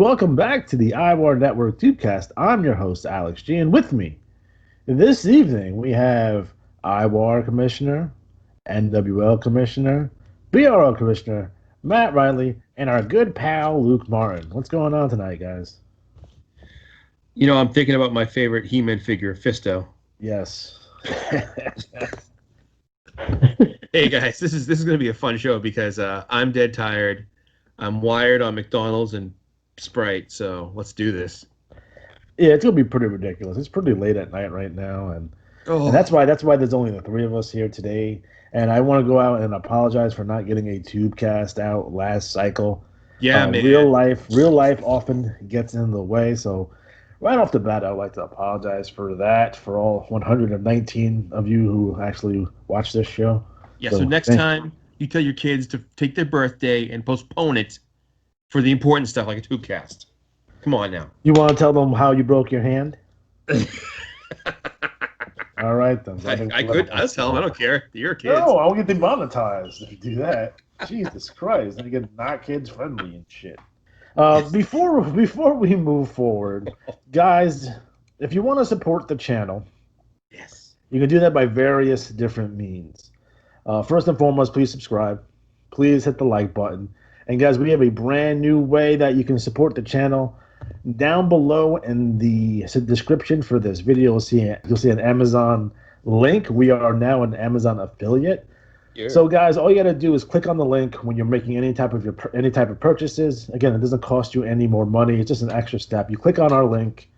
welcome back to the IWAR Network Tubecast. I'm your host, Alex G, and with me this evening we have IWAR Commissioner, NWL Commissioner, BRL Commissioner, Matt Riley, and our good pal, Luke Martin. What's going on tonight, guys? I'm thinking about my favorite He-Man figure, Fisto. Yes. Hey guys, this is going to be a fun show because I'm dead tired. I'm wired on McDonald's and Sprite, so let's do this. Yeah, it's gonna be pretty ridiculous. It's pretty late at night right now, and that's why there's only the three of us here today. And I want to go out and apologize for not getting a Tubecast out last cycle. Yeah, man. Real life often gets in the way. So right off the bat, I'd like to apologize for that for all 119 of you who actually watch this show. Yeah, so next time you tell your kids to take their birthday and postpone it for the important stuff like a Tubecast. Come on now. You want to tell them how you broke your hand? All right, then. I'll tell them. I don't care. You're kids. No, I'll get demonetized if you do that. Jesus Christ. Then you get not kids friendly and shit. Before we move forward, guys, if you want to support the channel, yes, you can do that by various different means. First and foremost, please subscribe. Please hit the like button. And guys, we have a brand new way that you can support the channel. Down below in the description for this video, you'll see an Amazon link. We are now an Amazon affiliate. Yeah. So guys, all you got to do is click on the link when you're making any type of purchases. Again, it doesn't cost you any more money. It's just an extra step. You click on our link.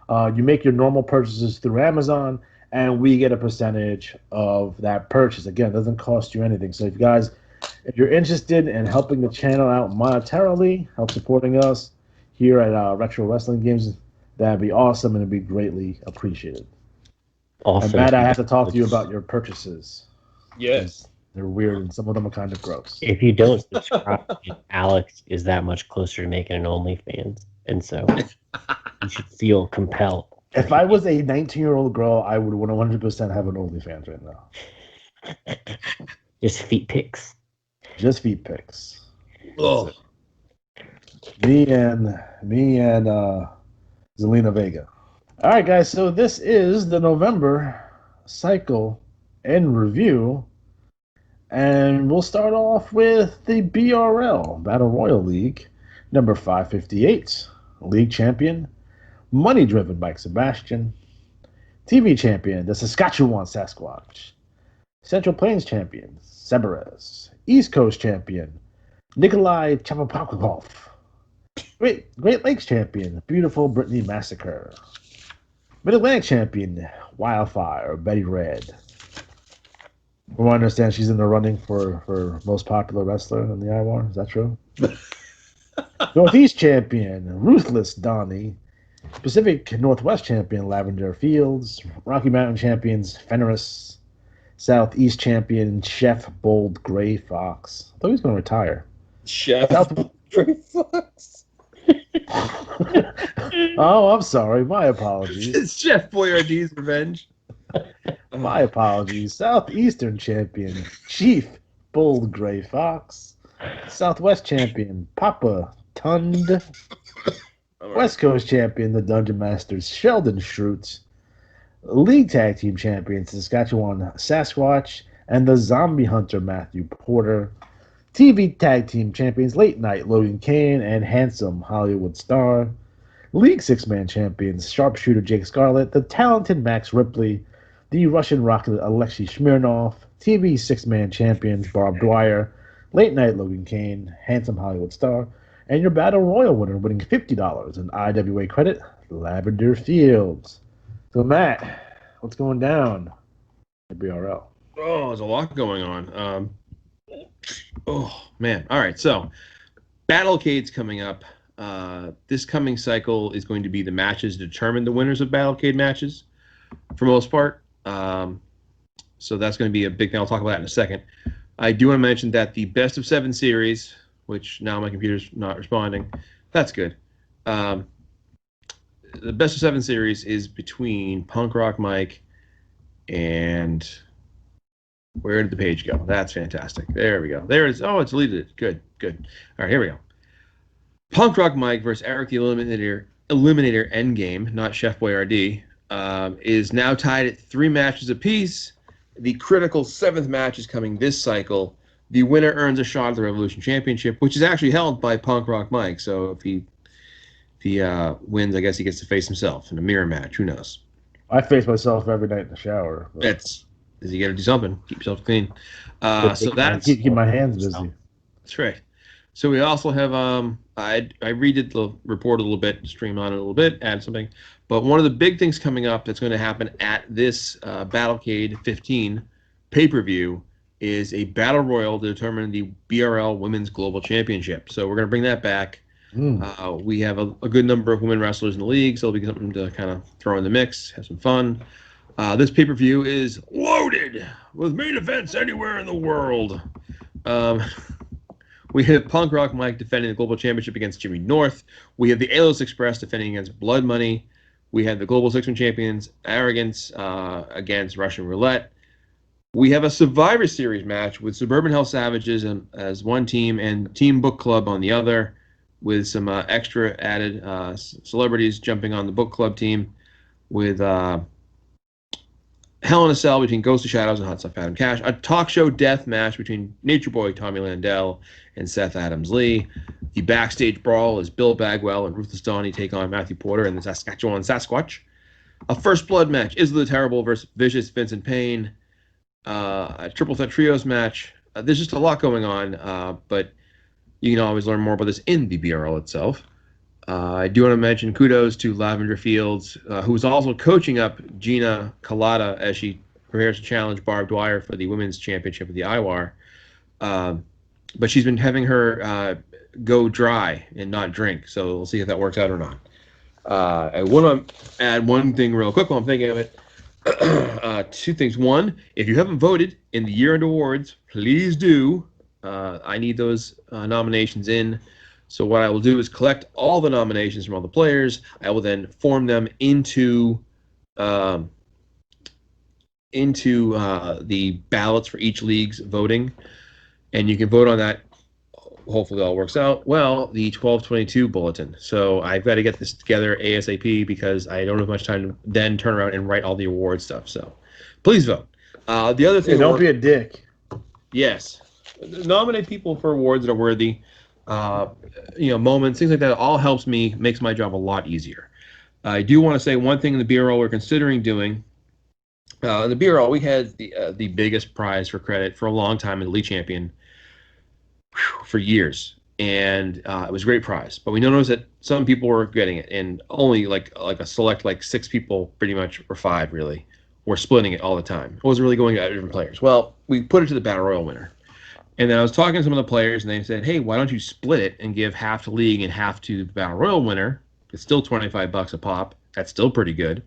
You make your normal purchases through Amazon, and we get a percentage of that purchase. Again, it doesn't cost you anything. So if you're interested in helping the channel out monetarily, help supporting us here at Retro Wrestling Games, that'd be awesome, and it'd be greatly appreciated. Also, and Matt, I have to talk to you about your purchases. Yes. They're weird, and some of them are kind of gross. If you don't subscribe, Alex is that much closer to making an OnlyFans, and so you should feel compelled. If I was a 19-year-old girl, I would 100% have an OnlyFans right now. Just feet pics. Just feet pics. Oh. Me and Zelina Vega. All right, guys. So this is the November cycle in review, and we'll start off with the BRL Battle Royal League, number 558, league champion, money-driven Mike Sebastian, TV champion, the Saskatchewan Sasquatch, Central Plains champion, Severus, East Coast champion, Nikolai Chapopakov. Great Lakes champion, beautiful Brittany Massacre. Mid-Atlantic champion, Wildfire, Betty Red. From what I understand, she's in the running for most popular wrestler in the IWAR. Is that true? Northeast champion, Ruthless Donnie. Pacific Northwest champion, Lavender Fields. Rocky Mountain champions, Fenris. Southeast champion, Chef Bold Gray Fox. I thought he was going to retire. Chef Bold Gray Fox. Oh, I'm sorry. My apologies. It's Chef Boyardee's revenge. My apologies. Southeastern champion, Chief Bold Gray Fox. Southwest champion, Papa Tund. West Coast champion, the Dungeon Masters, Sheldon Schrutz. League Tag Team champion, Saskatchewan Sasquatch. And the Zombie Hunter, Matthew Porter. TV Tag Team Champions, Late Night, Logan Kane, and Handsome Hollywood Star. League Six-Man Champions, Sharpshooter Jake Scarlett, the Talented Max Ripley, the Russian Rocket Alexei Smirnov, TV Six-Man Champions, Barb Dwyer, Late Night, Logan Kane, Handsome Hollywood Star, and your Battle Royal winner winning $50 in IWA credit, Lavender Fields. So, Matt, what's going down at BRL? Oh, there's a lot going on. Oh, man. All right, so Battlecade's coming up. This coming cycle is going to be the matches to determine the winners of Battlecade matches, for most part. So that's going to be a big thing. I'll talk about that in a second. I do want to mention that the Best of 7 series, which now my computer's not responding, that's good. The Best of 7 series is between Punk Rock Mike and... Where did the page go? That's fantastic. There we go. There it is. Oh, it's deleted it. Good. All right, here we go. Punk Rock Mike versus Eric the Eliminator Endgame, not Chef Boyardee, is now tied at 3 matches apiece. The critical 7th match is coming this cycle. The winner earns a shot at the Revolution Championship, which is actually held by Punk Rock Mike. So if he wins, I guess he gets to face himself in a mirror match. Who knows? I face myself every night in the shower. But That's because you got to do something. Keep yourself clean. So I that's keep my hands busy. That's right. So we also have I redid the report a little bit, streamlined it a little bit, add something. But one of the big things coming up that's going to happen at this Battlecade 15 pay-per-view is a battle royal to determine the BRL Women's Global Championship. So we're going to bring that back. We have a good number of women wrestlers in the league, so it'll be something to kind of throw in the mix, have some fun. This pay-per-view is loaded with main events anywhere in the world. We have Punk Rock Mike defending the Global Championship against Jimmy North. We have the Alos Express defending against Blood Money. We have the Global Six-Man Champions Arrogance against Russian Roulette. We have a Survivor Series match with Suburban Hell Savages as one team and Team Book Club on the other, with some extra added celebrities jumping on the Book Club team, with Hell in a Cell between Ghost of Shadows and Hot Stuff Adam Cash. A talk show death match between Nature Boy Tommy Landell and Seth Adams Lee. The backstage brawl is Bill Bagwell and Ruthless Donnie take on Matthew Porter and the Saskatchewan Sasquatch. A First Blood match, Isla the Terrible versus Vicious Vincent Payne. A Triple Threat Trios match. There's just a lot going on, but you can always learn more about this in the BRL itself. I do want to mention kudos to Lavender Fields, who is also coaching up Gina Colada as she prepares to challenge Barb Dwyer for the women's championship of the IWAR. But she's been having her go dry and not drink, so we'll see if that works out or not. I want to add one thing real quick while I'm thinking of it. 2 things. One, if you haven't voted in the year-end awards, please do. I need those nominations in. So what I will do is collect all the nominations from all the players. I will then form them into the ballots for each league's voting, and you can vote on that. Hopefully, it all works out well. The 12/22 bulletin. So I've got to get this together ASAP because I don't have much time to then turn around and write all the award stuff. So please vote. The other thing. Hey, don't be a dick. Yes, nominate people for awards that are worthy. Moments, things like that, all helps me, makes my job a lot easier. I do want to say one thing in the BRL we're considering doing. In the BRL, we had the biggest prize for credit for a long time in the league champion for years, and it was a great prize. But we noticed that some people were getting it, and only like a select 6 people, pretty much, or 5 really, were splitting it all the time. It wasn't really going to different players. Well, we put it to the Battle Royal winner. And then I was talking to some of the players, and they said, hey, why don't you split it and give half to league and half to the Battle Royal winner? It's still $25 a pop. That's still pretty good.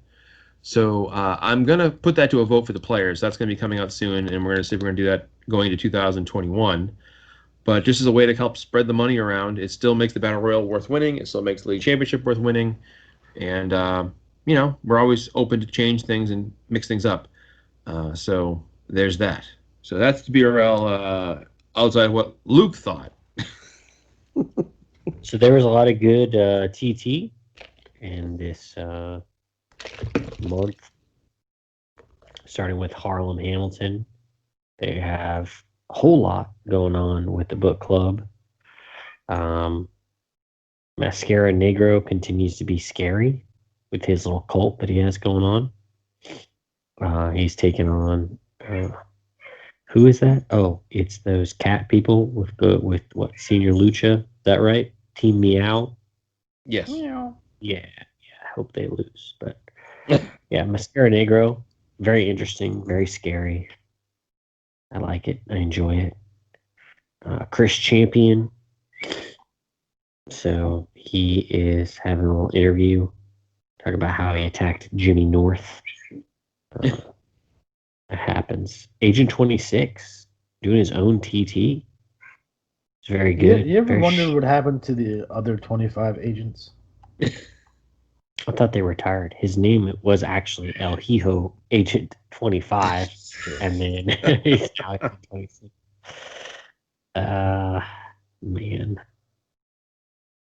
So I'm going to put that to a vote for the players. That's going to be coming out soon, and we're going to see if we're going to do that going into 2021. But just as a way to help spread the money around, it still makes the Battle Royal worth winning. It still makes the League Championship worth winning. And, we're always open to change things and mix things up. So there's that. So that's the BRL outside of what Luke thought. So there was a lot of good TT in this month, starting with Harlem Hamilton. They have a whole lot going on with the book club. Mascara Negro continues to be scary with his little cult that he has going on. He's taking on who is that? Oh, it's those cat people with what, Senior Lucha? Is that right? Team Meow. Yes. Meow. Yeah. I hope they lose, but yeah, Mascara Negro, very interesting, very scary. I like it. I enjoy it. Chris Champion. So he is having a little interview talking about how he attacked Jimmy North. That happens. Agent 26 doing his own TT. It's very good. You ever wonder what happened to the other 25 agents? I thought they retired. His name was actually El Hijo Agent 25, and then he's now Agent 26. Man.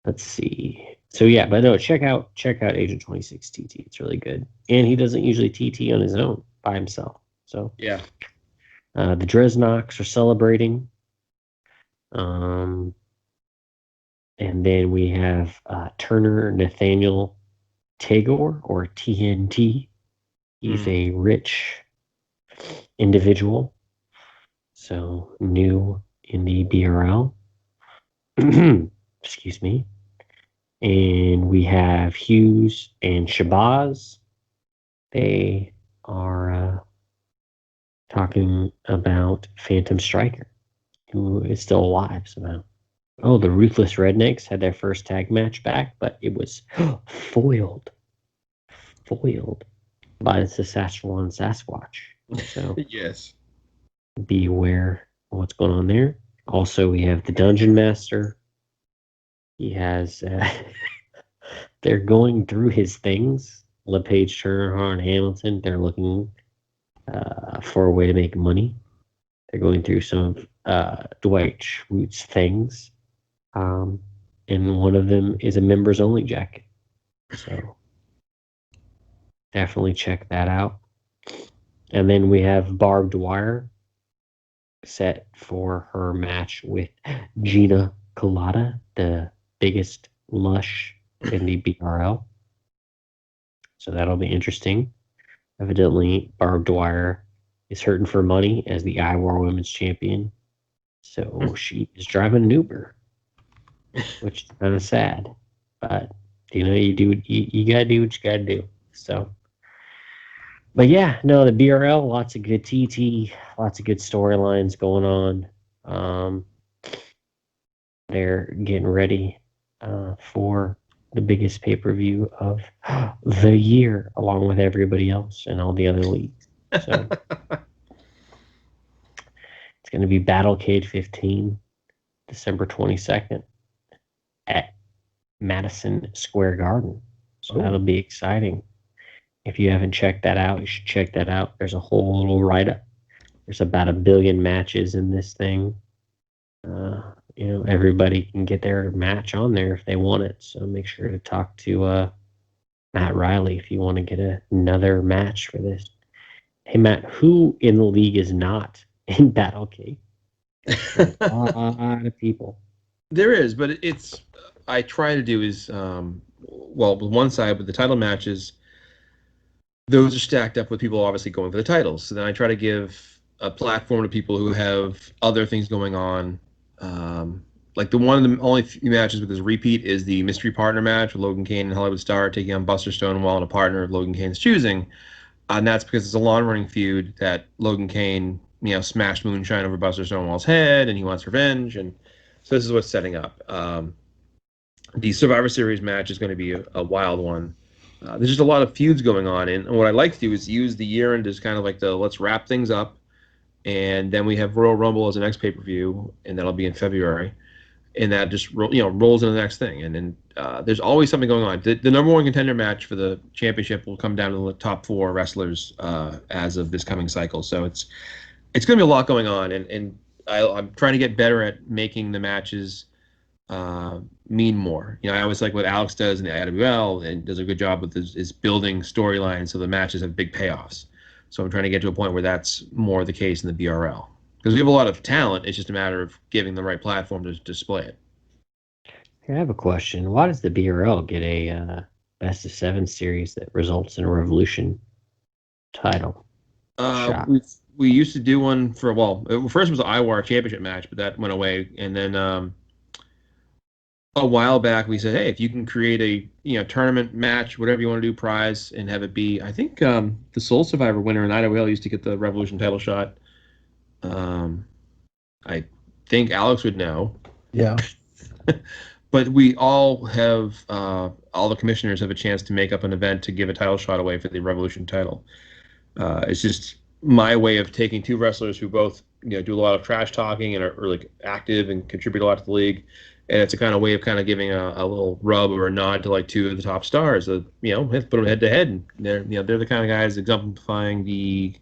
Let's see. So yeah, but no, check out Agent 26 TT. It's really good, and he doesn't usually TT on his own by himself. So Yeah. the Dreznocks are celebrating. Um, and then we have Turner Nathaniel Tagore, or TNT. He's a rich individual, so new in the BRL. Excuse me. And we have Hughes and Shabazz. They are talking about Phantom Striker, who is still alive somehow. Oh, the Ruthless Rednecks had their first tag match back, but it was foiled by the Saskatchewan Sasquatch. So Yes. be aware of what's going on there. Also, we have the Dungeon Master. He has, they're going through his things. LePage, Turner, and Hamilton. They're looking for a way to make money. They're going through some of Dwight Schrute's things. And one of them is a members only jacket. So definitely check that out. And then we have Barbed Wire set for her match with Gina Colada, the biggest lush in the BRL. So that'll be interesting. Evidently, Barbed Wire is hurting for money as the IWAR Women's Champion. So she is driving an Uber, which is kind of sad. But, you gotta do what you gotta do. So, but yeah, no, the BRL, lots of good TT, lots of good storylines going on. They're getting ready for the biggest pay-per-view of the year, along with everybody else and all the other leagues. So it's going to be Battlecade 15, December 22nd at Madison Square Garden. So that'll be exciting. If you haven't checked that out, you should check that out. There's a whole little write-up. There's about 1 billion matches in this thing. Everybody can get their match on there if they want it. So make sure to talk to Matt Riley if you want to get another match for this. Hey, Matt, who in the league is not in Battlecade? A lot of people. There is, but I try to do is, with one side, with the title matches, those are stacked up with people obviously going for the titles. So then I try to give a platform to people who have other things going on. Like the only few matches with this repeat is the mystery partner match with Logan Kane and Hollywood Star taking on Buster Stonewall and a partner of Logan Kane's choosing. And that's because it's a long-running feud that Logan Kane, smashed moonshine over Buster Stonewall's head, and he wants revenge. And so this is what's setting up. The Survivor Series match is going to be a wild one. There's just a lot of feuds going on, and what I like to do is use the year end as kind of like let's wrap things up, and then we have Royal Rumble as the next pay-per-view, and that'll be in February, and that just rolls into the next thing, and then there's always something going on. The number one contender match for the championship will come down to the top 4 wrestlers as of this coming cycle, so it's going to be a lot going on, and I'm trying to get better at making the matches mean more. I always like what Alex does in the IWL and does a good job with is building storylines so the matches have big payoffs. So I'm trying to get to a point where that's more the case in the BRL. Because we have a lot of talent, it's just a matter of giving the right platform to display it. I have a question. Why does the BRL get a best of 7 series that results in a Revolution title shot? We used to do one for, first it was an IWAR championship match, but that went away. And then a while back we said, hey, if you can create a tournament match, whatever you want to do, prize, and have it be, I think the Soul Survivor winner in IWL used to get the Revolution title shot. I think Alex would know. Yeah. But we all have all the commissioners have a chance to make up an event to give a title shot away for the Revolution title. It's just my way of taking 2 wrestlers who both do a lot of trash talking and are like active and contribute a lot to the league, and it's a kind of way of kind of giving a little rub or a nod to like 2 of the top stars. Put them head to head, and they're the kind of guys exemplifying the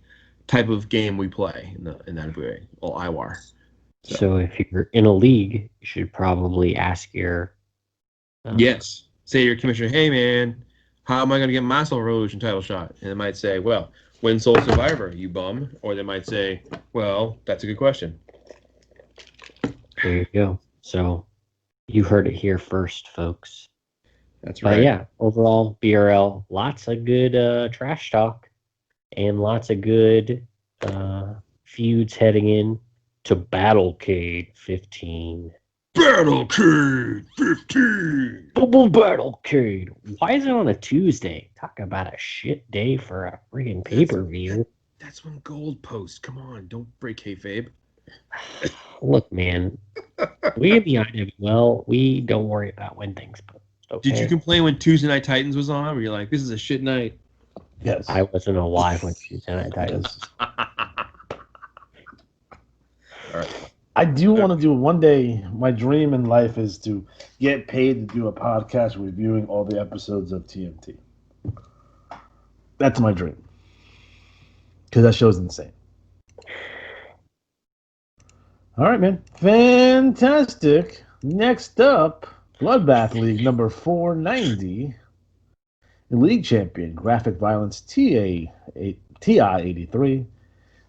type of game we play in that way. Well, IWAR. So if you're in a league, you should probably ask your Yes. Say to your commissioner, hey, man, how am I going to get my Soul Revolution title shot? And they might say, well, win Soul Survivor, you bum. Or they might say, well, that's a good question. There you go. So you heard it here first, folks. That's But right. yeah, overall, BRL, lots of good trash talk and lots of good feuds heading in to Battlecade 15. Battlecade 15! Double Battlecade. Why is it on a Tuesday? Talk about a shit day for a freaking pay-per-view. That's when gold posts. Come on, don't break kayfabe. Look, man, we at the IWL, we don't worry about when things post, okay? Did you complain when Tuesday Night Titans was on? Where you're like, this is a shit night? Yes. I wasn't alive when Tuesday Night Titans. Yes. All right. I do want to do one day. My dream in life is to get paid to do a podcast reviewing all the episodes of TNT. That's my dream. Because that show's insane. All right, man. Fantastic. Next up, Bloodbath League number 490. League champion, Graphic Violence TI-83.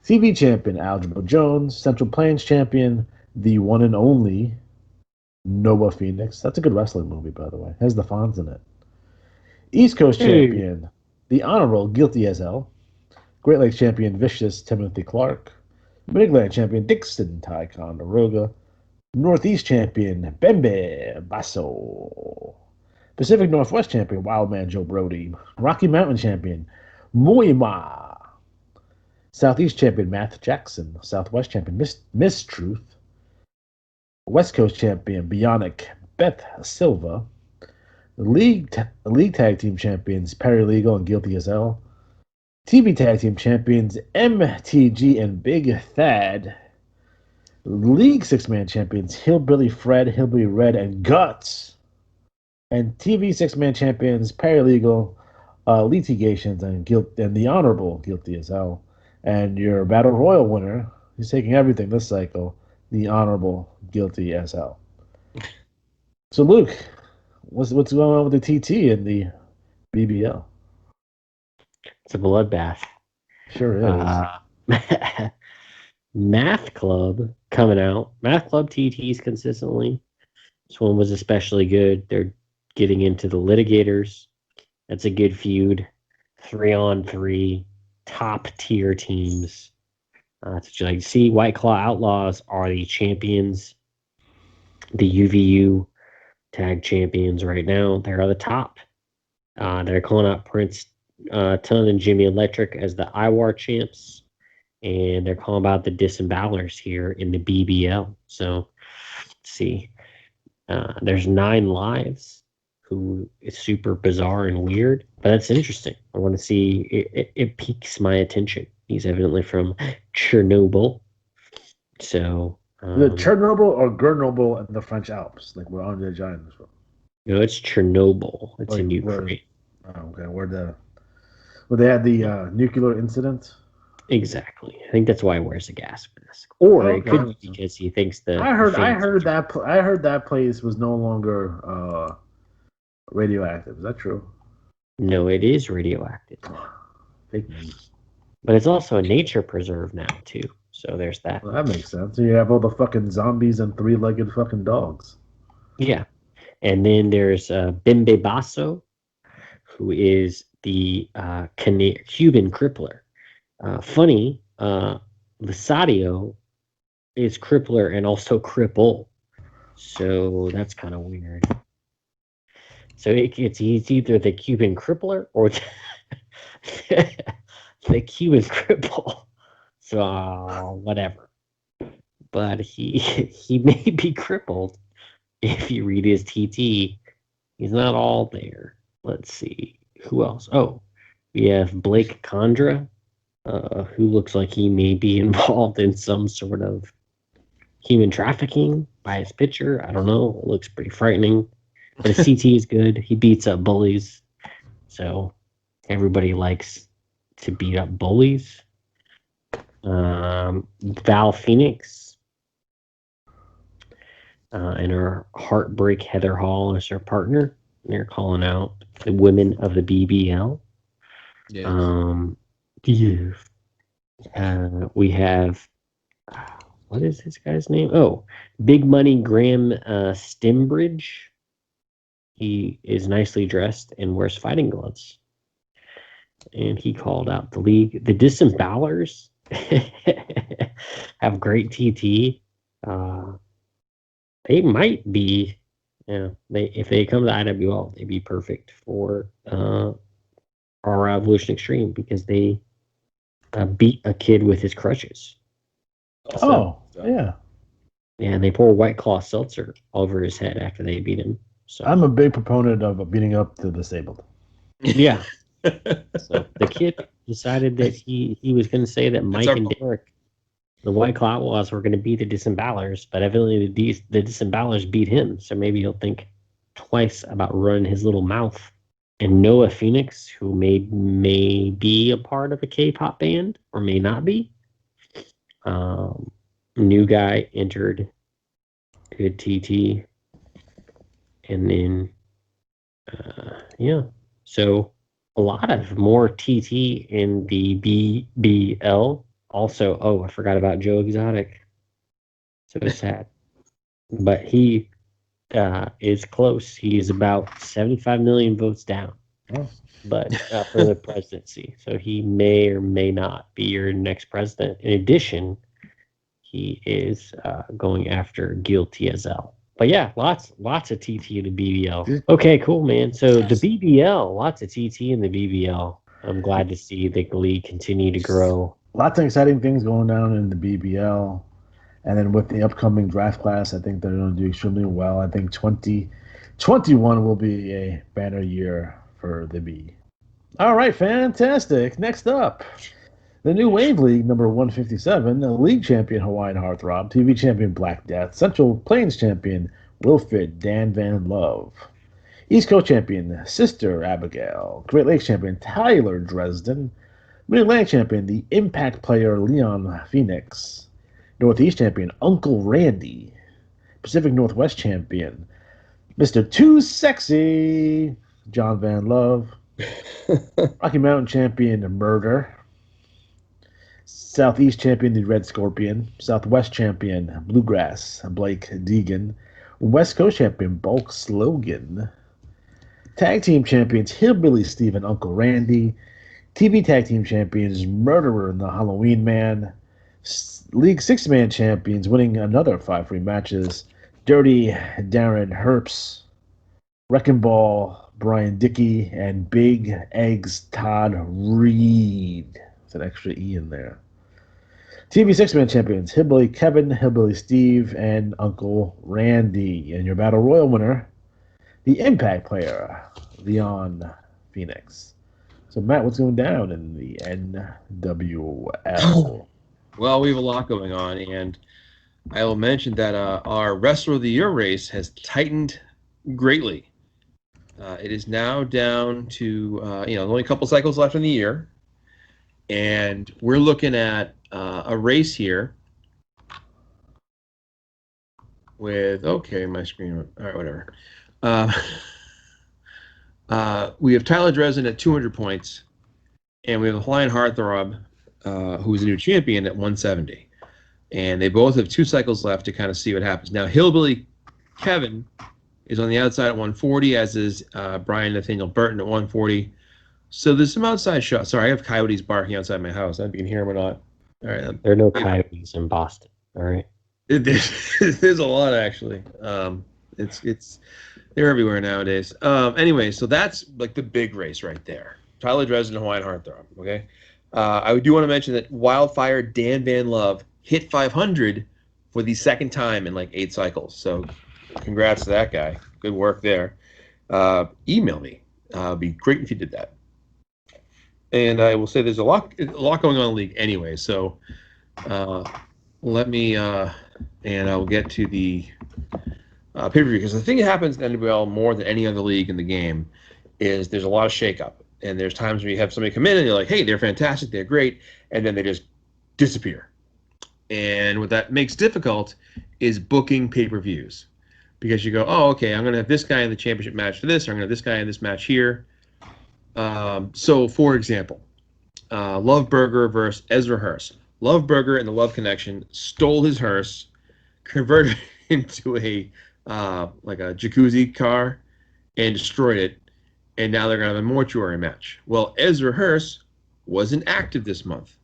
TV champion, Algebra Jones. Central Plains champion, the one and only Nova Phoenix. That's a good wrestling movie, by the way. Has the Fonz in it. East Coast champion, the Honorable Guilty as Hell. Great Lakes champion, Vicious Timothy Clark. Midland champion, Dixon Ticonderoga. Northeast champion, Bembe Basso. Pacific Northwest champion, Wildman Joe Brody. Rocky Mountain champion, Muima. Southeast champion, Matt Jackson. Southwest champion, Miss Truth. West Coast champion, Bionic Beth Silva. League Tag Team champions, Paralegal and Guilty as Hell. TV Tag Team champions, MTG and Big Thad. League Six-Man champions, Hillbilly Fred, Hillbilly Red, and Guts. And TV Six-Man champions, Paralegal, Litigations, and the Honorable Guilty as Hell. And your Battle Royal winner, who's taking everything this cycle, the Honorable Guilty as Hell. So, Luke, what's going on with the TT and the BBL? It's a bloodbath. Sure is. Math Club coming out. Math Club TTs consistently. This one was especially good. They're getting into the litigators. That's a good feud. 3-on-3, top tier teams. That's what you like to see. White Claw Outlaws are the champions. The UVU tag champions right now. They're the top. They're calling out Prince Ton and Jimmy Electric as the IWAR champs. And they're calling about the disembowelers here in the BBL. So, let's see. There's 9 lives, who is super bizarre and weird, but that's interesting. I want to see it piques my attention. He's evidently from Chernobyl. So, the Chernobyl or Grenoble in the French Alps, like where Andre the Giant is from. No, it's Chernobyl. It's Like in Ukraine. Okay, where they had the nuclear incident. Exactly. I think that's why he wears a gas mask, or Okay. it could be because he thinks that. I heard that place was no longer radioactive. Is that true? No, it is radioactive, Fake news. but it's also a nature preserve now too. So there's that. Well, that makes sense. So you have all the fucking zombies and 3-legged fucking dogs. Yeah, and then there's Bimbe Basso, who is the Cuban crippler. Funny, Lisadio is crippler and also cripple, so that's kind of weird. So it's either the Cuban crippler or the Cuban cripple. So whatever. But he may be crippled if you read his TT. He's not all there. Let's see who else. Oh, we have Blake Condra. Who looks like he may be involved in some sort of human trafficking by his picture. I don't know. It looks pretty frightening. But his CT is good. He beats up bullies. So everybody likes to beat up bullies. Val Phoenix. and her Heartbreak Heather Hall is her partner. And they're calling out the women of the BBL. Yes. Yeah. We have what is this guy's name? Oh, Big Money Graham Stimbridge. He is nicely dressed and wears fighting gloves. And he called out the league. The Disembowelers have great TT. They might be, if they come to IWL, they'd be perfect for our Evolution Extreme because they beat a kid with his crutches. Oh, yeah. And they pour White Claw seltzer over his head after they beat him. So I'm a big proponent of beating up the disabled. yeah. So the kid decided that he was going to say that Mike and Derek, the White Claw Outlaws, were going to beat the Disembowelers, but evidently the Disembowelers beat him. So maybe he'll think twice about running his little mouth. And Noah Phoenix, who may be a part of a K-pop band or may not be. New guy entered. Good TT. And then, so a lot of more TT in the BBL. Also, I forgot about Joe Exotic. So sad. But he is close. He's about 75 million votes down. Oh. But for the presidency. So he may or may not be your next president. In addition, he is going after Gil TSL. But yeah, lots of TT in the BBL. Okay, cool, man. So the BBL, lots of TT in the BBL. I'm glad to see the league continue to grow. Lots of exciting things going down in the BBL. And then with the upcoming draft class, I think they're going to do extremely well. I think 2021 will be a banner year for the B. All right, fantastic. Next up, the new Wave League, number 157, the league champion Hawaiian Heartthrob, TV champion Black Death, Central Plains champion Wilfred Dan Van Love, East Coast champion Sister Abigail, Great Lakes champion Tyler Dresden, Mid-Atlantic champion the Impact player Leon Phoenix, Northeast champion Uncle Randy, Pacific Northwest champion Mr. Too Sexy John Van Love, Rocky Mountain champion Murder, Southeast champion the Red Scorpion, Southwest champion Bluegrass Blake Deegan, West Coast champion Bulk Slogan, Tag team champions Hillbilly Steve and Uncle Randy, TV tag team champions Murderer and the Halloween Man, League 6-man champions winning another 5 free matches, Dirty Darren Herps, Wrecking Ball Brian Dickey, and Big Eggs Todd Reed. With an extra E in there. TV 6-man champions Hillbilly Kevin, Hillbilly Steve, and Uncle Randy. And your Battle Royal winner, the Impact player, Leon Phoenix. So, Matt, what's going down in the NWL? Well, we have a lot going on, and I will mention that our Wrestler of the Year race has tightened greatly. It is now down to, only a couple cycles left in the year, and we're looking at a race here with, my screen, all right, whatever. We have Tyler Dresden at 200 points, and we have Hawaiian Heartthrob, who's a new champion, at 170. And they both have 2 cycles left to kind of see what happens. Now, Hillbilly Kevin is on the outside at 140, as is Brian Nathaniel Burton at 140. So there's some outside shots. Sorry, I have coyotes barking outside my house. I don't know if you can hear them or not. All right. There are no coyotes in Boston. All right. There's a lot, actually. It's they're everywhere nowadays. Anyway, so that's like the big race right there. Tyler Dresden, Hawaiian Heartthrob. Okay. I do want to mention that Wildfire Dan Van Love hit 500 for the second time in like 8 cycles. So congrats to that guy. Good work there. Email me. It'd be great if you did that. And I will say there's a lot going on in the league anyway. So let me, and I'll get to the pay-per-view, because the thing that happens in NWL more than any other league in the game is there's a lot of shakeup. And there's times when you have somebody come in and you're like, hey, they're fantastic, they're great, and then they just disappear. And what that makes difficult is booking pay-per-views. because you go, oh, okay, I'm going to have this guy in the championship match for this, or I'm going to have this guy in this match here. So, for example, Love Burger versus Ezra Hearst. Love Burger and the Love Connection stole his hearse, converted it into a like a jacuzzi car, and destroyed it. And now they're going to have a mortuary match. Well, Ezra Hearst wasn't active this month.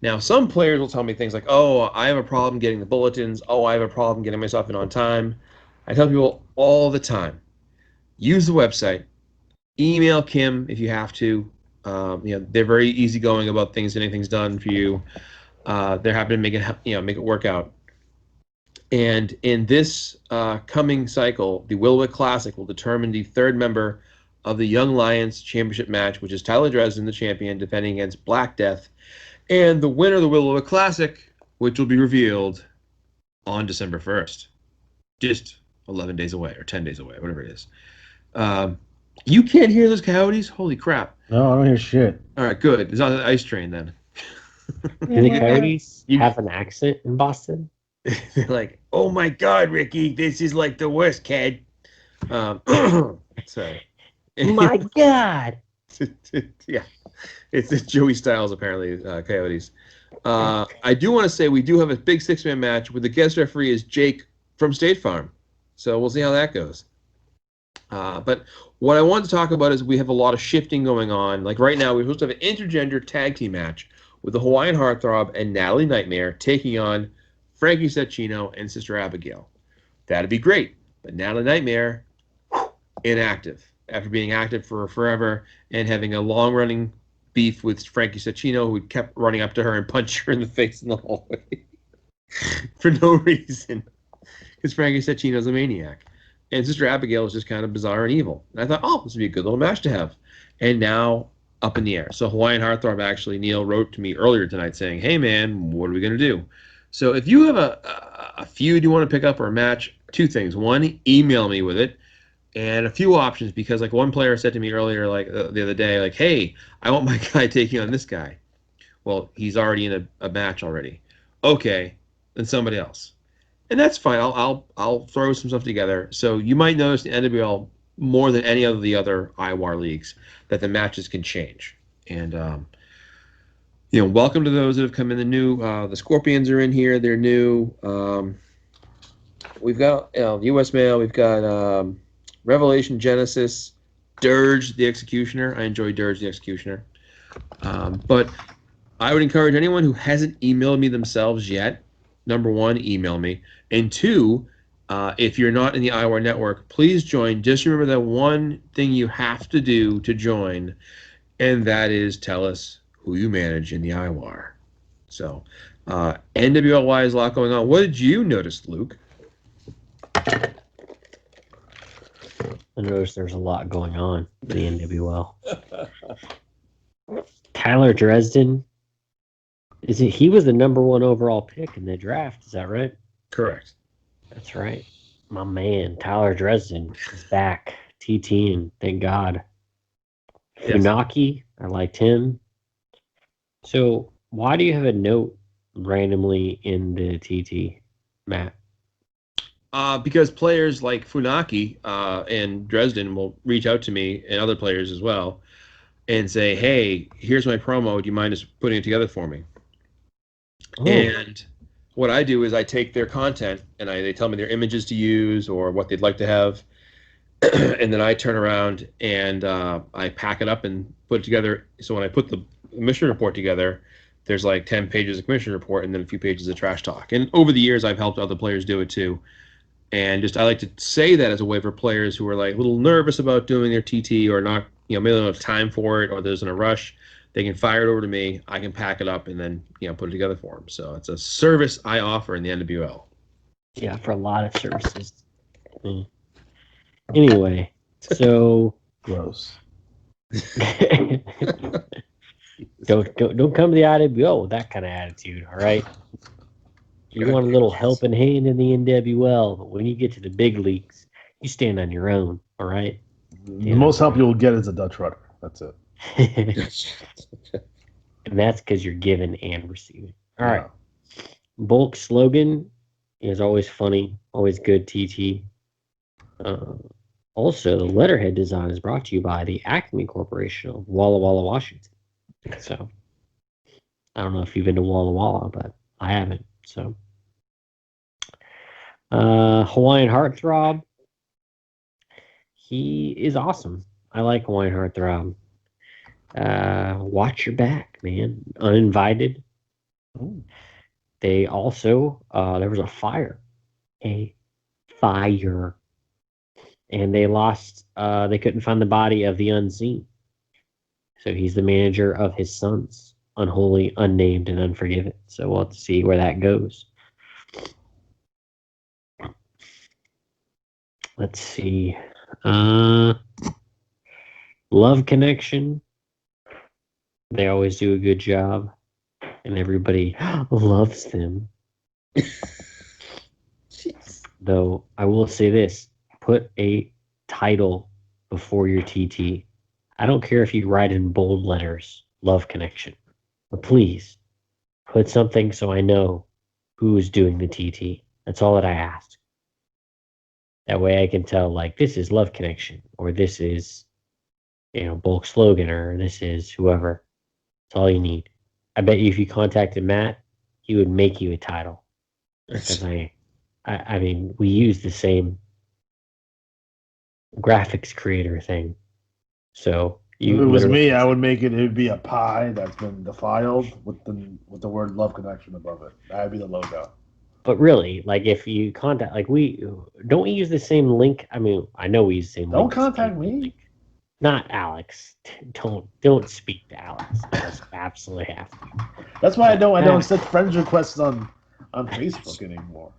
Now, some players will tell me things like, oh, I have a problem getting the bulletins. Oh, I have a problem getting myself in on time. I tell people all the time, use the website, email Kim if you have to. They're very easygoing about things, getting things done for you. They're happy to make it work out. And in this coming cycle, the Wilwick Classic will determine the third member of the Young Lions Championship match, which is Tyler Dresden, the champion, defending against Black Death, and the winner of the Wilwick Classic, which will be revealed on December 1st, just 11 days away or 10 days away, whatever it is. You can't hear those coyotes? Holy crap. No, I don't hear shit. All right, good. It's on the ice train then. Do the Coyotes have an accent in Boston? They're like, oh my God, Ricky, this is like the worst, kid. So, My God. yeah, it's Joey Styles apparently. Coyotes. I do want to say we do have a big 6-man match with the guest referee is Jake from State Farm, so we'll see how that goes. But what I want to talk about is we have a lot of shifting going on. Like right now, we're supposed to have an intergender tag team match with the Hawaiian Heartthrob and Natalie Nightmare taking on Frankie Cecchino and Sister Abigail. That'd be great. But Natalie Nightmare, inactive. After being active for forever and having a long-running beef with Frankie Cecchino, who kept running up to her and punch her in the face in the hallway. For no reason. Because Frankie Cecchino's a maniac. And Sister Abigail is just kind of bizarre and evil. And I thought, oh, this would be a good little match to have. And now, up in the air. So Hawaiian Heartthrob, actually, Neil wrote to me earlier tonight saying, hey, man, what are we going to do? So if you have a feud you want to pick up or a match, two things. One, email me with it. And a few options, because like one player said to me earlier, like the other day, like, hey, I want my guy taking on this guy. Well, he's already in a match already. Okay, then somebody else. And that's fine. I'll throw some stuff together. So you might notice the NWL more than any of the other IWAR leagues that the matches can change. And welcome to those that have come in. The Scorpions are in here. They're new. We've got U.S. Mail. We've got Revelation Genesis, Dirge the Executioner. I enjoy Dirge the Executioner. But I would encourage anyone who hasn't emailed me themselves yet, number one, email me. And two, if you're not in the IWAR network, please join. Just remember that one thing you have to do to join, and that is tell us who you manage in the IWAR. So, NWL-wise, is a lot going on. What did you notice, Luke? I noticed there's a lot going on in the NWL. Tyler Dresden, he was the number one overall pick in the draft, is that right? Correct. That's right. My man, Tyler Dresden is back. TT, thank God. Yes. Funaki, I liked him. So why do you have a note randomly in the TT, Matt? Because players like Funaki and Dresden will reach out to me and other players as well and say, hey, here's my promo. Do you mind just putting it together for me? Oh. And what I do is I take their content and they tell me their images to use or what they'd like to have. And then I turn around and I pack it up and put it together. So when I put the mission report together, there's like 10 pages of commission report and then a few pages of trash talk. And over the years, I've helped other players do it too. And I like to say that as a way for players who are like a little nervous about doing their TT or not, maybe they don't have time for it or there's in a rush. They can fire it over to me. I can pack it up and then, put it together for them. So it's a service I offer in the NWL. Yeah, for a lot of services. Anyway, so gross. Don't come to the IWL with that kind of attitude, all right? You want a little helping hand in the NWL, but when you get to the big leagues, you stand on your own, all right? The most help you'll get is a Dutch rudder. That's it. And that's because you're giving and receiving. All right. Bulk slogan is always funny, always good, TT. Uh, Also, the letterhead design is brought to you by the Acme Corporation of Walla Walla, Washington. So, I don't know if you've been to Walla Walla, but I haven't. So, Hawaiian Heartthrob, he is awesome. I like Hawaiian Heartthrob. Watch your back, man. Uninvited. Ooh. They also, there was a fire, and they lost. They couldn't find the body of the unseen. So he's the manager of his sons, Unholy, Unnamed, and Unforgiven. So we'll have to see where that goes. Let's see. Love Connection. They always do a good job, and everybody loves them. Jeez. Though I will say this: put a title before your TT. I don't care if you write in bold letters, Love Connection, but please put something so I know who is doing the TT. That's all that I ask. That way I can tell, like, this is Love Connection, or this is, Bulk Slogan, or this is whoever. That's all you need. I bet you if you contacted Matt, he would make you a title. Because I mean, we use the same graphics creator thing. So If you it was literally, me, I would make it. It would be a pie that's been defiled with the word "Love Connection" above it. That would be the logo. but really, like if you contact, like we don't we use the same link. I mean, I know we use the same Don't link. contact me. Not Alex. Don't speak to Alex unless you absolutely have to. That's why I don't Matt, send friends requests on Facebook anymore.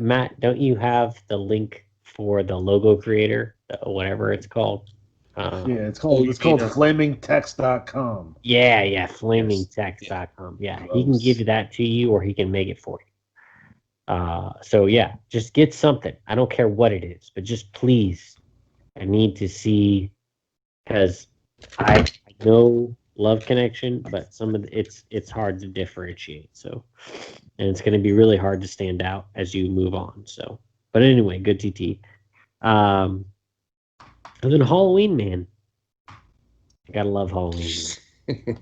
Matt, don't you have the link for the logo creator, whatever it's called? Yeah, it's Oh, called you it's called mean flamingtext.com. Yeah, yes. flamingtext.com. Yeah, he can Gross. give that to you or he can make it for you. So yeah, just get something. I don't care what it is, but just please, I need to see because I know Love Connection, but some of it's hard to differentiate. So, and it's going to be really hard to stand out as you move on. So, but anyway, good TT. And then Halloween, man, I gotta love Halloween, man.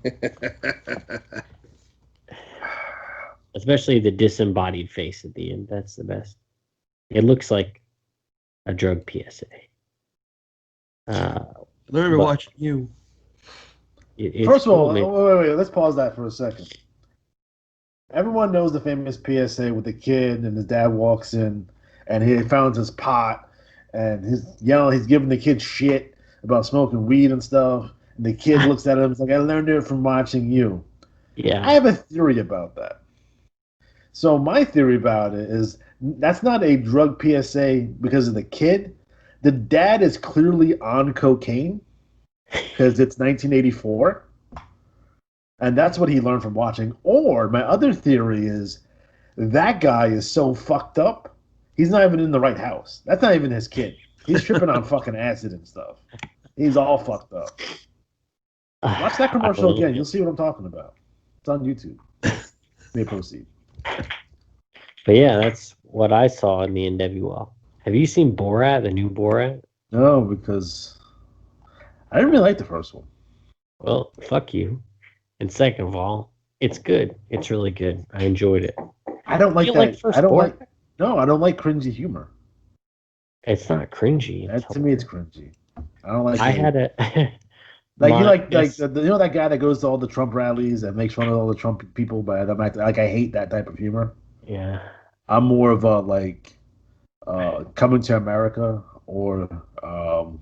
Especially the disembodied face at the end. That's the best. It looks like a drug PSA. I remember But watching you. it's First of cool, all, man. wait. Let's pause that for a second. Everyone knows the famous PSA with the kid and his dad walks in and he found his pot and he's giving the kid shit about smoking weed and stuff. And the kid looks at him and is like, I learned it from watching you. I Yeah. have a theory about that. So my theory about it is that's not a drug PSA because of the kid. The dad is clearly on cocaine because it's 1984. And that's what he learned from watching. Or my other theory is that guy is so fucked up, he's not even in the right house. That's not even his kid. He's tripping on fucking acid and stuff. He's all fucked up. Watch that I commercial believe again. You'll it. see what I'm talking about. It's on YouTube. May proceed. But yeah, that's what I saw in the NWL. Have you seen Borat, the new Borat? No, because I didn't really like the first one. Well, fuck you. And second of all, it's good. It's really good. I enjoyed it. I don't You like didn't like the that. I first don't Borat? like. No, I don't like cringy humor. It's not cringy. It's To me, it's hilarious. cringy. I don't like I the had a like you my like best. that guy that goes to all the Trump rallies and makes fun of all the Trump people, but like I hate that type of humor. Yeah. I'm more of a like Coming to America um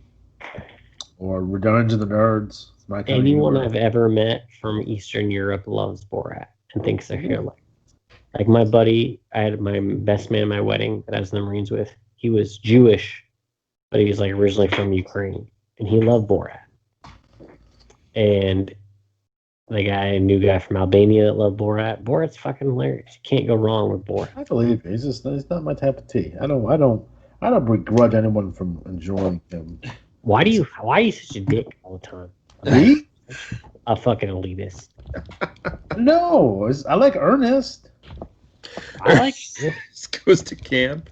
or Revenge of the Nerds. It's my kind of Anyone humor. I've ever met from Eastern Europe loves Borat and thinks they're Yeah. here. Like my buddy, I had my best man at my wedding that I was in the Marines with. He was Jewish, but he was like originally from Ukraine, and he loved Borat. And a new guy from Albania that loved Borat. Borat's fucking hilarious. You can't go wrong with Borat. I believe it. It's not my type of tea. I don't begrudge anyone from enjoying him. Why are you such a dick all the time about Me? a fucking elitist? No, I like Ernest. I like Goes to camp.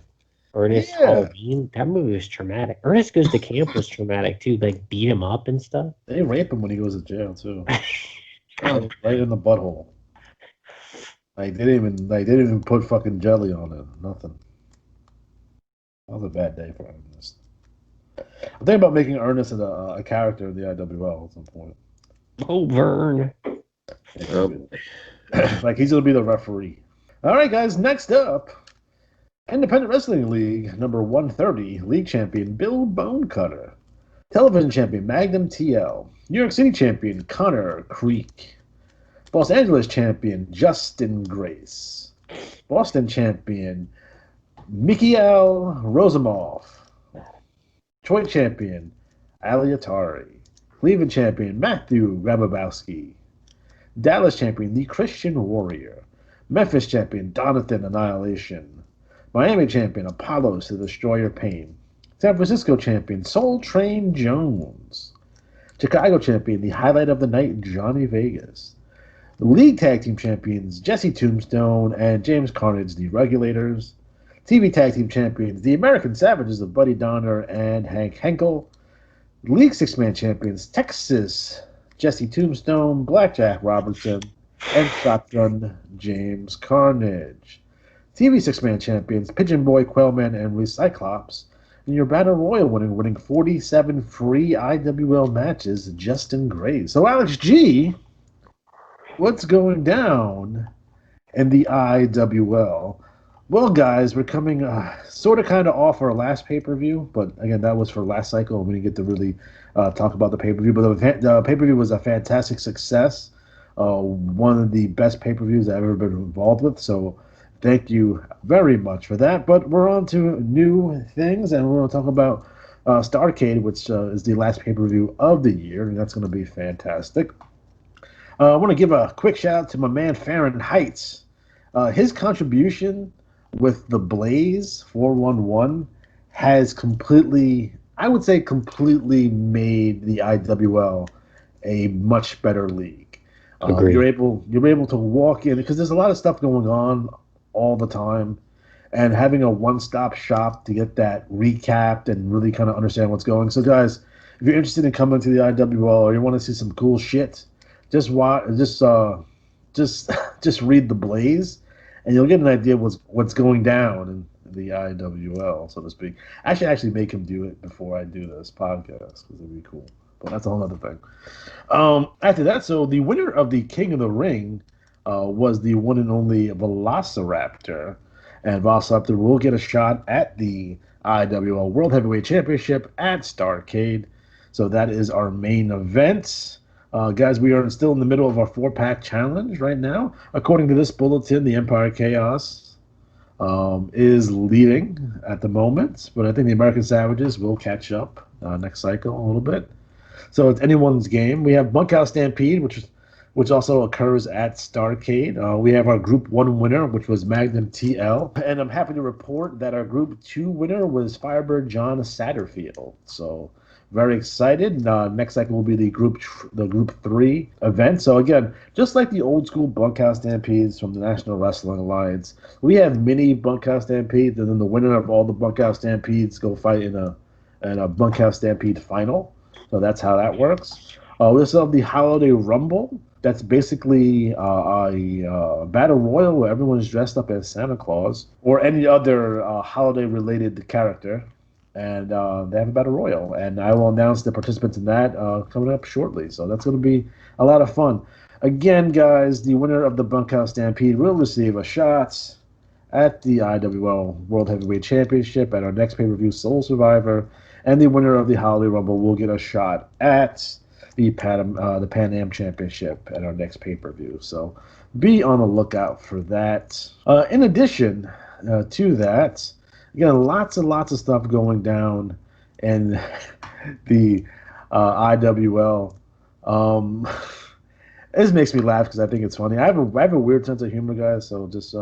Ernest Yeah, Halloween. That movie was traumatic. Ernest Goes to Camp was traumatic too. Like beat him up and stuff. they rape him when he goes to jail too, Oh, right in the butthole. Like they didn't even put fucking jelly on it. Nothing. That was a bad day for Ernest. I'm thinking about making Ernest a character in the IWL at some point. Oh, Vern. oh. Like he's gonna be the referee. All right, guys. Next up, Independent Wrestling League number 130, league champion Bill Bonecutter, television champion Magnum TL, New York City champion Connor Creek, Los Angeles champion Justin Grace, Boston champion Mikhail Rosimov, Detroit champion Ali Atari, Cleveland champion Matthew Grabowski, Dallas champion The Christian Warrior, Memphis champion Donathan Annihilation, Miami champion Apollos to Destroy Your Pain, San Francisco champion Soul Train Jones, Chicago champion The Highlight of the Night Johnny Vegas, the League Tag Team Champions Jesse Tombstone and James Carnage, the Regulators. TV Tag Team Champions The American Savages of Buddy Donner and Hank Henkel. League Six-Man Champions Texas Jesse Tombstone, Blackjack Robertson, and Shotgun James Carnage. TV Six-Man Champions Pigeon Boy Quellman and Recyclops. And your Battle Royal winning 47 free IWL matches, Justin Grace. So Alex G, what's going down in the IWL? Well, guys, we're coming sort of kind of off our last pay-per-view, but again, that was for last cycle, and we didn't get to really talk about the pay-per-view. But the pay-per-view was a fantastic success, one of the best pay-per-views I've ever been involved with, so thank you very much for that. But we're on to new things, and we're going to talk about Starrcade, which is the last pay-per-view of the year, and that's going to be fantastic. I want to give a quick shout out to my man Farron Heights. His contribution with the Blaze 411 has completely, I would say, completely made the IWL a much better league. Agreed. You're able to walk in because there's a lot of stuff going on all the time, and having a one-stop shop to get that recapped and really kind of understand what's going. So, guys, if you're interested in coming to the IWL or you want to see some cool shit, just just read the Blaze, and you'll get an idea of what's going down in the IWL, so to speak. I should actually make him do it before I do this podcast because it'd be cool. But that's a whole other thing. After that, so the winner of the King of the Ring was the one and only Velociraptor, and Velociraptor will get a shot at the IWL World Heavyweight Championship at Starrcade. So that is our main event. Guys, we are still in the middle of our 4-pack challenge right now. According to this bulletin, the Empire Chaos is leading at the moment, but I think the American Savages will catch up next cycle a little bit. So it's anyone's game. We have Bunkhouse Stampede, which also occurs at Starrcade. We have our Group 1 winner, which was Magnum TL. And I'm happy to report that our Group 2 winner was Firebird John Satterfield. So very excited. Next cycle will be the Group 3 event. So again, just like the old school Bunkhouse Stampedes from the National Wrestling Alliance, we have mini Bunkhouse Stampedes, and then the winner of all the Bunkhouse Stampedes go fight in a Bunkhouse Stampede final. So that's how that works. We also have the Holiday Rumble. That's basically a battle royal where everyone's dressed up as Santa Claus or any other holiday-related character, and they have a battle royal. And I will announce the participants in that coming up shortly. So that's going to be a lot of fun. Again, guys, the winner of the Bunkhouse Stampede will receive a shot at the IWL World Heavyweight Championship at our next pay-per-view, Soul Survivor, and the winner of the Holiday Rumble will get a shot at the Pan Am Championship at our next pay-per-view. So be on the lookout for that. In addition to that, again, lots and lots of stuff going down in the IWL. This makes me laugh because I think it's funny. I have a weird sense of humor, guys. So just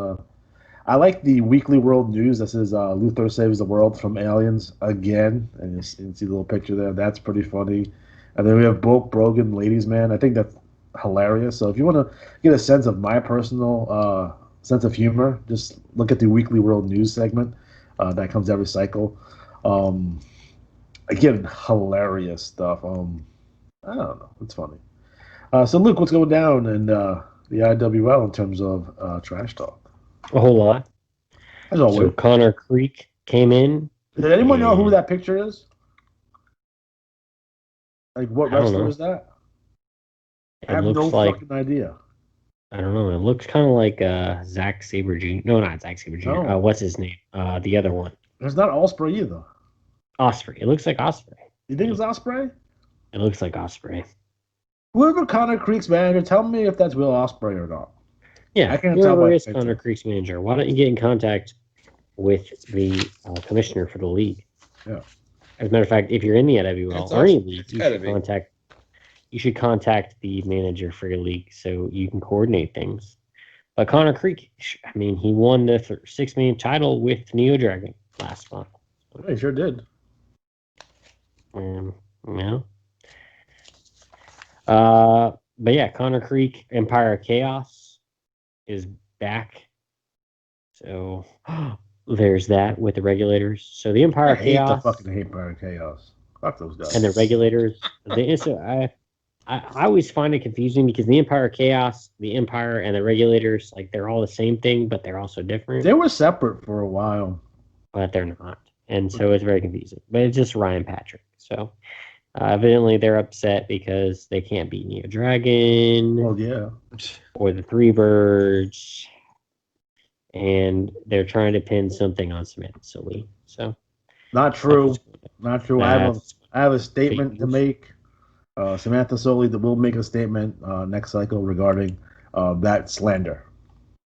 I like the Weekly World News that says Luthor saves the world from aliens again, and you see the little picture there. That's pretty funny. And then we have Bulk Brogan Ladies Man. I think that's hilarious. So if you want to get a sense of my personal sense of humor, just look at the Weekly World News segment. that comes every cycle. Again, hilarious stuff. I don't know. It's funny. So, Luke, what's going down in the IWL in terms of trash talk? A whole lot. As always. So Connor Creek came in. Did anyone know who and- that picture is? Like, what I don't wrestler know. is that? I It have no looks like fucking idea. I don't know. It looks kind of like Zack Sabre Jr. No, not Zack Sabre Jr. No. What's his name? The other one, It's not Osprey either. Osprey. It looks like Osprey. You think it's Osprey? It looks like Osprey. Whoever Connor Creek's manager, tell me if that's Will Osprey or not. Yeah, I can't tell whoever by the is picture. Connor Creek's manager, why don't you get in contact with the commissioner for the league? Yeah. As a matter of fact, if you're in the IWL It's or any awesome. league, It's you gotta should be. contact the manager for your league so you can coordinate things. But Connor Creek, I mean, he won the $6 million title with Neo Dragon last month. He sure did. Yeah. But yeah, Connor Creek, Empire of Chaos is back. So there's that with the regulators. So the Empire I of hate the Chaos fucking Empire of Chaos. Fuck those guys. and the regulators. I always find it confusing because the Empire of Chaos, the Empire, and the regulators, like they're all the same thing, but they're also different. They were separate for a while. But they're not. And so it's very confusing. But it's just Ryan Patrick. So evidently they're upset because they can't beat Neo Dragon Well, yeah. or the Three Birds. And they're trying to pin something on Samantha Sully. So Not true. Not true. I have a statement fake to news. make. Samantha Soley will make a statement next cycle regarding that slander.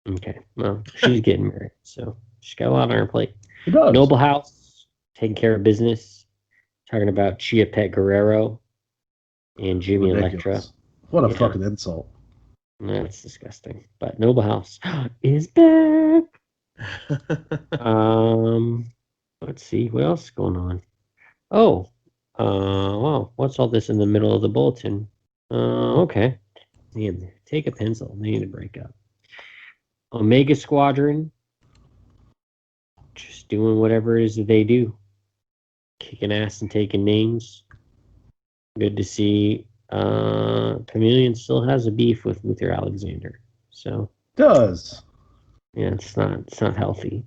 Okay. Well, she's getting married. So she's got a lot on her plate. He does. Noble House, taking care of business. Talking about Chia Pet Guerrero and Jimmy Electra. Ridiculous. What a Yeah. fucking insult. That's disgusting. But Noble House is back. Let's see what else is going on. Oh, wow. What's all this in the middle of the bulletin? Okay. Man, take a pencil. They need to break up. Omega Squadron, just doing whatever it is that they do, kicking ass and taking names. Good to see. Chameleon still has a beef with Luther Alexander, so Does. yeah, it's not healthy.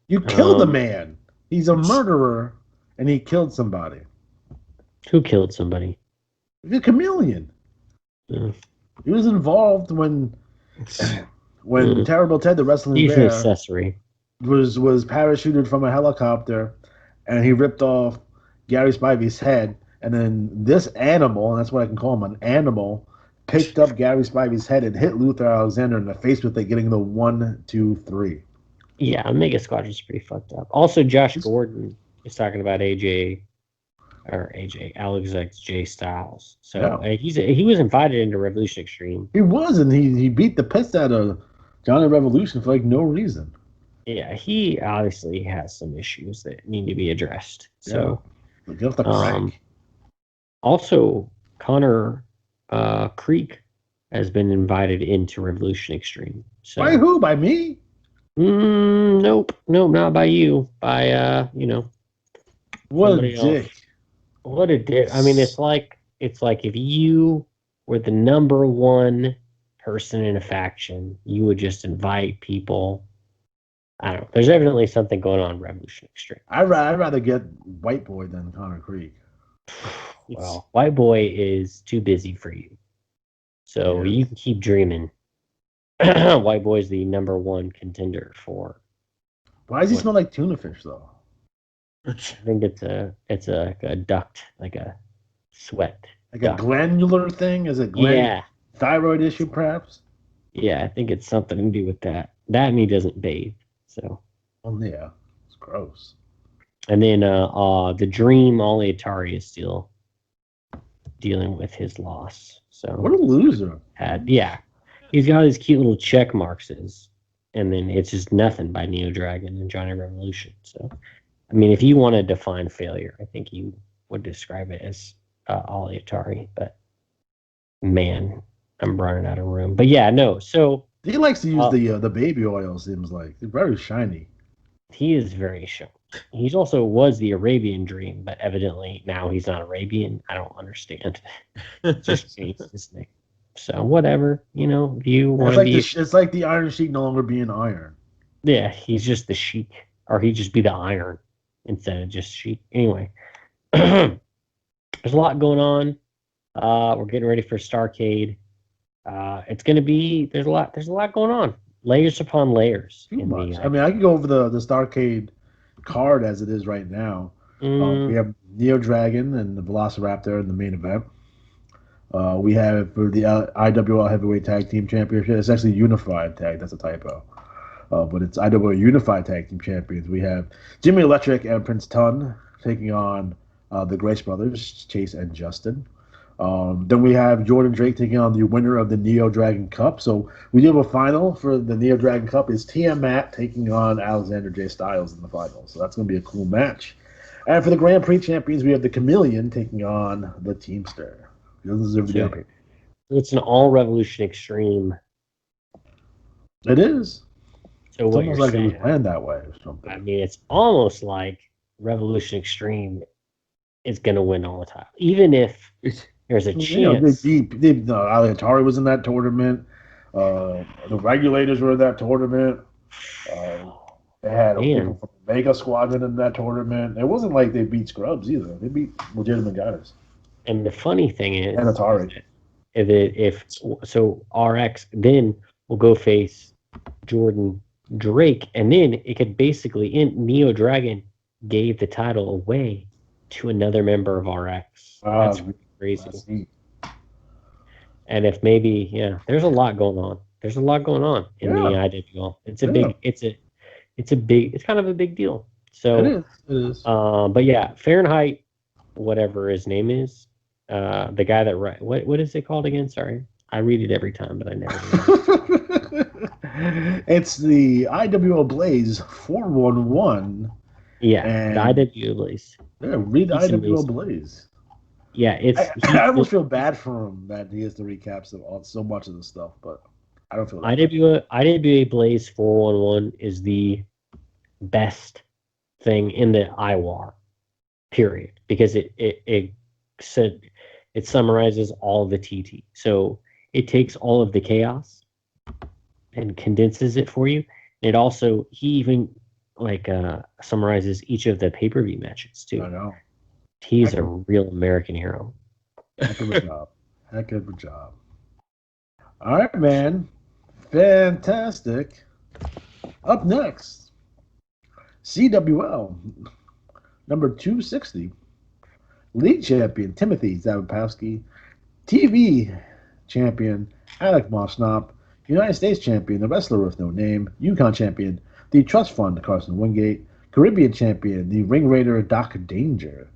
You killed a man. He's a murderer, and he killed somebody. Who killed somebody? The Chameleon. Yeah. He was involved when Terrible Ted, the wrestling He's an bear, accessory. was parachuted from a helicopter, and he ripped off Gary Spivey's head, and then this animal, and that's what I can call him, an animal, picked up Gary Spivey's head and hit Luther Alexander in the face with it, getting the 1, 2, 3. Yeah, Omega Squadron's pretty fucked up. Also, Josh Gordon is talking about Alex J Styles. So Yeah. he was invited into Revolution Extreme. He was, and he beat the piss out of Johnny Revolution for like no reason. Yeah, he obviously has some issues that need to be addressed. So, Get off the crack. Also, Connor Creek has been invited into Revolution Extreme. So, By who? By me? Nope, not by you. By What a somebody else. dick. What a dick. I mean, it's like if you were the number one person in a faction, you would just invite people. I don't know. There's evidently something going on in Revolution Extreme. I'd rather get White Boy than Connor Creek. Well, White Boy is too busy for you. So Yeah. you can keep dreaming. White Boy is the number one contender for. Why does he smell like tuna fish though? I think it's a duct, like a sweat. Like duct. a glandular thing? Is it Yeah. thyroid issue perhaps? Yeah, I think it's something to do with that. That and he doesn't bathe. So. Oh yeah. It's gross. And then the Dream Ollie Atari is still dealing with his loss. So What a loser. He's got his cute little check marks, and then it's just nothing by Neo Dragon and Johnny Revolution. So, I mean, if you want to define failure, I think you would describe it as Ollie Atari. But man, I'm running out of room. But yeah, no. So He likes to use the baby oil. Seems like they're very shiny. He is very shocked. He's also was the Arabian Dream, but evidently now he's not Arabian. I don't understand. Just changed his name. So whatever, if you want It's to like the be, it's like the Iron Sheik no longer being Iron. yeah, he's just the Sheik, or he'd just be the Iron instead of just Sheik. Anyway, there's a lot going on. We're getting ready for Starcade. It's going to be there's a lot going on. Layers upon layers Too in the much. I mean, I can go over the Starcade card as it is right now. We Mm, have Neo Dragon and the Velociraptor in the main event. We have for the IWL Heavyweight Tag Team Championship. It's actually Unified Tag. That's a typo. But it's IWL Unified Tag Team Champions. We have Jimmy Electric and Prince Tun taking on the Grace Brothers, Chase and Justin. Then we have Jordan Drake taking on the winner of the Neo Dragon Cup. So we do have a final for the Neo Dragon Cup. Is Tiamat taking on Alexander J. Styles in the final. So that's going to be a cool match. And for the Grand Prix champions, we have the Chameleon taking on the Teamster. He doesn't deserve to be up here. it's an all Revolution Extreme. It is. So It's what you're almost like it was saying, planned that way or something. I mean, it's almost like Revolution Extreme is going to win all the time, even if there's a chance. Ali Atari was in that tournament. The regulators were in that tournament. They had people Man, from the Vega Squadron in that tournament. It wasn't like they beat scrubs either. They beat legitimate guys. and the funny thing And is Atari. if so, RX then will go face Jordan Drake, and then it could basically end. Neo Dragon gave the title away to another member of RX. That's crazy. That's neat. And if maybe, yeah, there's a lot going on. There's a lot going on in the IWL. It's a big, it's kind of a big deal. So It is. but yeah, Fahrenheit, whatever his name is, the guy that what is it called again? Sorry, I read it every time, but I never remember. It's the IWL Blaze 411. Yeah, And the IWL Blaze. Yeah, read the He's IWL amazing. Blaze. Yeah, I almost feel bad for him that he has to recap so much of the stuff, but I don't feel that bad. IWA Blaze 411 is the best thing in the IWAR, period, because it summarizes all of the TT. So it takes all of the chaos and condenses it for you. It also he even summarizes each of the pay-per-view matches too. I know. He's a real American hero. Heck of a job. Heck of a job. All right, man. Fantastic. Up next, CWL number 260. League champion Timothy Zabapowski. TV champion Alec Mosnop. United States champion, the wrestler with no name. Yukon champion, the Trust Fund Carson Wingate. Caribbean champion, the Ring Raider Doc Danger.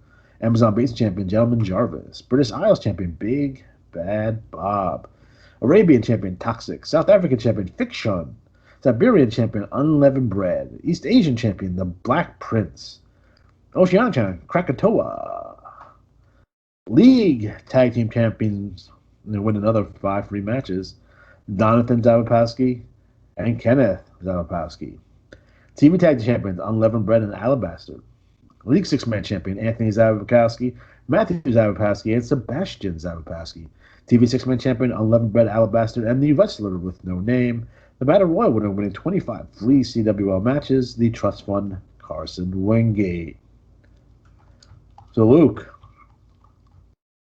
Amazon Base champion, Gentleman Jarvis. British Isles champion, Big Bad Bob. Arabian champion, Toxic. South African champion, Fiction. Siberian champion, Unleavened Bread. East Asian champion, the Black Prince. Oceania champion, Krakatoa. League tag team champions, and they win another 5 free matches. Jonathan Zabapowski and Kenneth Zabapowski. TV tag team champions, Unleavened Bread and Alabaster. League 6-man champion Anthony Zabapowski, Matthew Zabapowski, and Sebastian Zabapowski. TV 6-man champion Unleavened Bread Alabaster, and the wrestler with no name, the Battle Royal winner winning 25 free CWL matches, the Trust Fund Carson Wingate. So, Luke,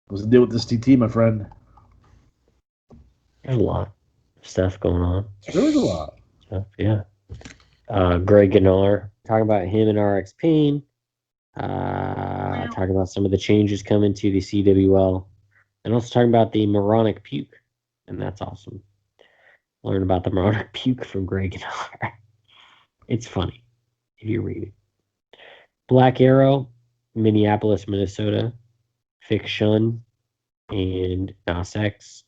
what's the deal with this TT, my friend? There's a lot of stuff going on. There is a lot. Yeah. Greg Gannar, talking about him and RX Pain. Talking about some of the changes coming to the CWL, and also talking about the moronic puke, and that's awesome. Learn about the moronic puke from Greg Gannar. It's funny if you read it. Black Arrow, Minneapolis, Minnesota. Fiction and Nas X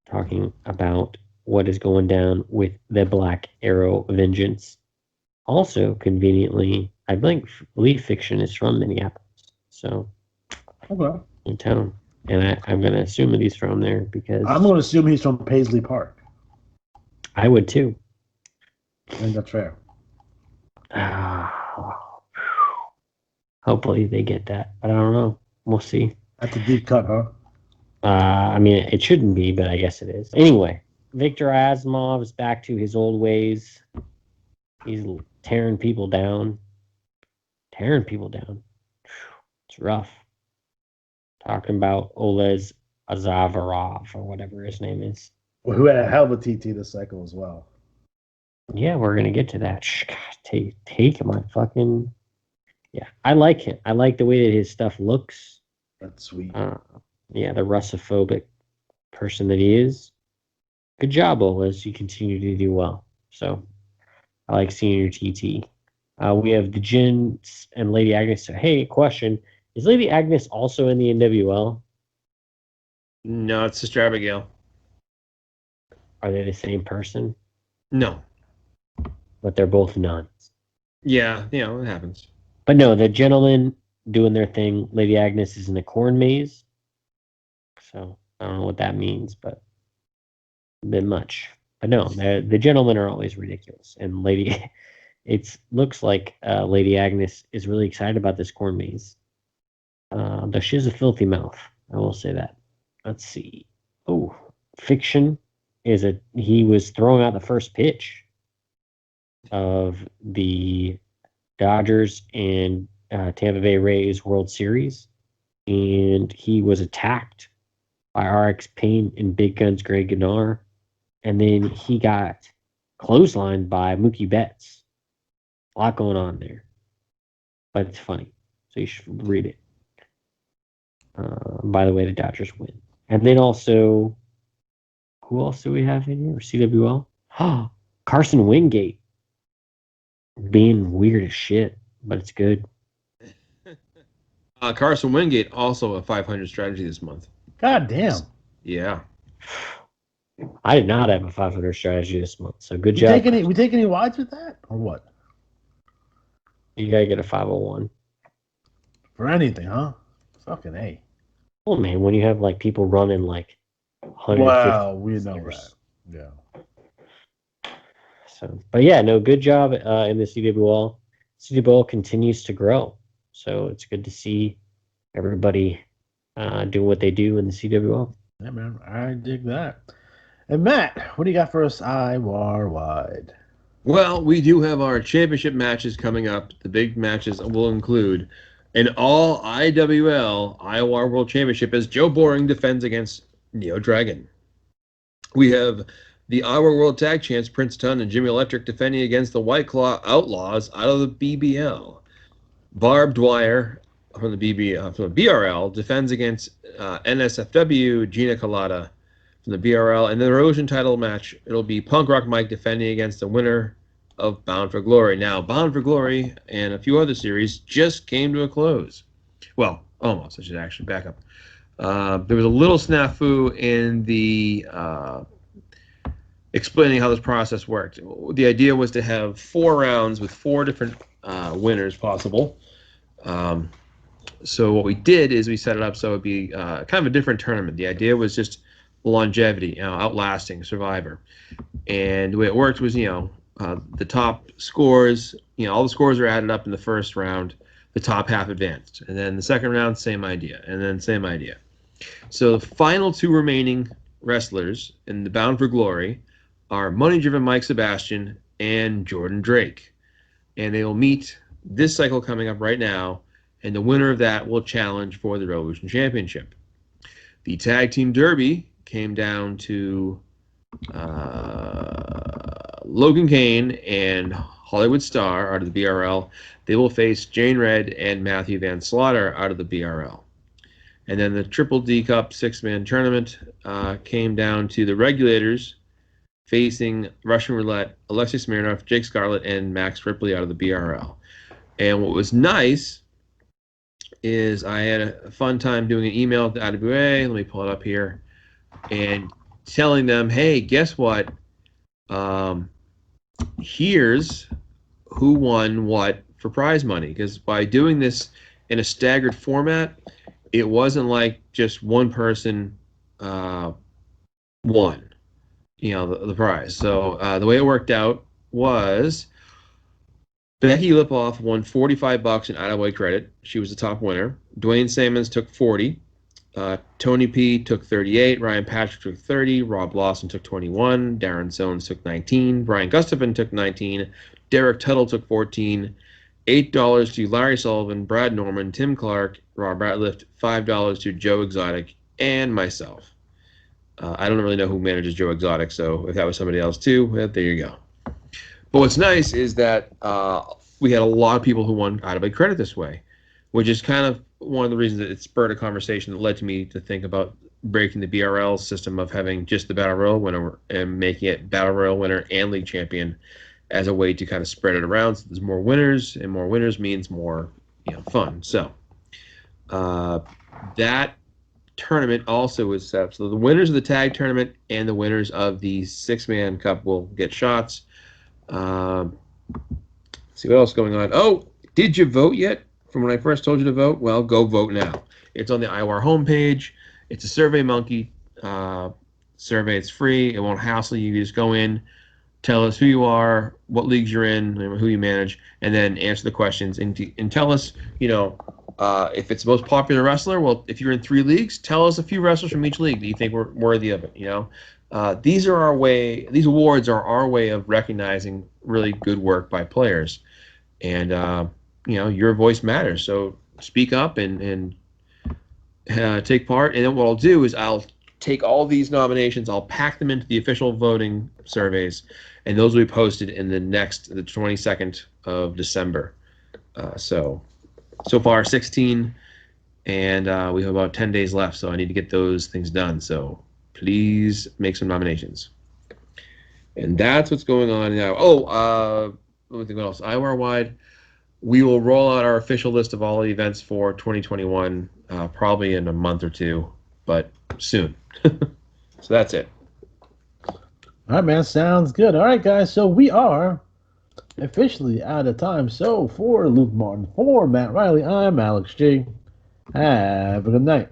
talking about what is going down with the Black Arrow Vengeance. Also, conveniently, I believe Fiction is from Minneapolis, so in town, and I'm going to assume that he's from there because I'm going to assume he's from Paisley Park. I would too. I think that's fair. Hopefully they get that, but I don't know. We'll see. That's a deep cut, huh? I mean, it shouldn't be, but I guess it is. Anyway, Victor Asimov is back to his old ways. He's tearing people down. Tearing people down. It's rough. Talking about Olez Azavarov or whatever his name is. Well, who had a hell of a TT this cycle as well. Yeah, we're gonna get to that. God, take my fucking. Yeah, I like him. I like the way that his stuff looks. That's sweet. Yeah, the Russophobic person that he is. Good job, Olez. You continue to do well. So I like seeing your TT. We have the Jin and Lady Agnes. So, hey, question. Is Lady Agnes also in the NWL? No, it's Sister Abigail. Are they the same person? No. But they're both nuns. Yeah, it happens. But no, the gentlemen doing their thing. Lady Agnes is in a corn maze. So I don't know what that means, but a bit much. But no, the gentlemen are always ridiculous. And it looks like Lady Agnes is really excited about this corn maze. Though she has a filthy mouth, I will say that. Let's see. Oh, Fiction he was throwing out the first pitch of the Dodgers and Tampa Bay Rays World Series, and he was attacked by RX Payne and Big Guns Greg Gannard, and then he got clotheslined by Mookie Betts. A lot going on there, but it's funny, so you should read it. By the way, the Dodgers win. And then also, who else do we have in here? CWL? Carson Wingate. Being weird as shit, but it's good. Carson Wingate, also a 500 strategy this month. God damn. Yeah. I did not have a 500 strategy this month, so good job. We take any wides with that, or what? You gotta get a 501. For anything, huh? Fucking A. Well, man, when you have like people running like 150. Wow, we know that. Yeah. So, but yeah, no, good job in the CWL. CWL continues to grow, so it's good to see everybody do what they do in the CWL. Yeah, man, I dig that. And Matt, what do you got for us IWAR wide? Well, we do have our championship matches coming up. The big matches will include an all IWL IWAR World Championship as Joe Boring defends against Neo Dragon. We have the IWAR World Tag Champs Prince Tun and Jimmy Electric defending against the White Claw Outlaws out of the BBL. Barb Dwyer from the BRL defends against NSFW Gina Colada from the BRL. And the Erosion title match, it'll be Punk Rock Mike defending against the winner of Bound for Glory. Now, Bound for Glory and a few other series just came to a close. Well, almost. I should actually back up. There was a little snafu in the explaining how this process worked. The idea was to have 4 rounds with 4 different winners possible. So what we did is we set it up so it'd be kind of a different tournament. The idea was just longevity, outlasting, survivor. And the way it worked was, the top scores, all the scores are added up in the first round. The top half advanced. And then the second round, same idea. And then same idea. So the final 2 remaining wrestlers in the Bound for Glory are Money Driven Mike Sebastian and Jordan Drake. And they will meet this cycle coming up right now, and the winner of that will challenge for the Revolution Championship. The Tag Team Derby came down to Logan Kane and Hollywood Star out of the BRL. They will face Jane Red and Matthew Van Slaughter out of the BRL. And then the Triple D Cup 6-man tournament came down to the Regulators facing Russian Roulette, Alexei Smirnov, Jake Scarlett, and Max Ripley out of the BRL. And what was nice is I had a fun time doing an email to IWA. Let me pull it up here. And telling them, hey, guess what? Here's who won what for prize money. Because by doing this in a staggered format, it wasn't like just one person won, the prize. So the way it worked out was Becky Lipoff won $45 in IWAR credit. She was the top winner. Dwayne Sammons took 40. Tony P took 38. Ryan Patrick took 30. Rob Lawson took 21. Darren Sones took 19. Brian Gustafson took 19. Derek Tuttle took 14. $8 to Larry Sullivan, Brad Norman, Tim Clark, Rob Ratliff, $5 to Joe Exotic, and myself. I don't really know who manages Joe Exotic, so if that was somebody else too, there you go. But what's nice is that we had a lot of people who won IWAR credit this way, which is kind of one of the reasons that it spurred a conversation that led to me to think about breaking the BRL system of having just the Battle Royal winner and making it Battle Royal winner and League champion as a way to kind of spread it around so there's more winners, and more winners means more fun. So that tournament also is set up. So the winners of the tag tournament and the winners of the six-man cup will get shots. See what else is going on. Oh, did you vote yet? From when I first told you to vote? Well, go vote now. It's on the IWAR homepage. It's a SurveyMonkey survey. It's free. It won't hassle you. You just go in, tell us who you are, what leagues you're in, who you manage, and then answer the questions and tell us, if it's the most popular wrestler. Well, if you're in 3 leagues, tell us a few wrestlers from each league that you think were worthy of it. These awards are our way of recognizing really good work by players, and your voice matters. So speak up and take part. And then what I'll do is I'll take all these nominations, I'll pack them into the official voting surveys, and those will be posted in the 22nd of December. So far 16, and we have about 10 days left, so I need to get those things done. So please make some nominations. And that's what's going on now. Let me think what else. IWAR-wide, we will roll out our official list of all the events for 2021 probably in a month or two, but soon. So that's it. All right, man. Sounds good. All right, guys. So we are officially out of time. So for Luke Martin, for Matt Riley, I'm Alex G. Have a good night.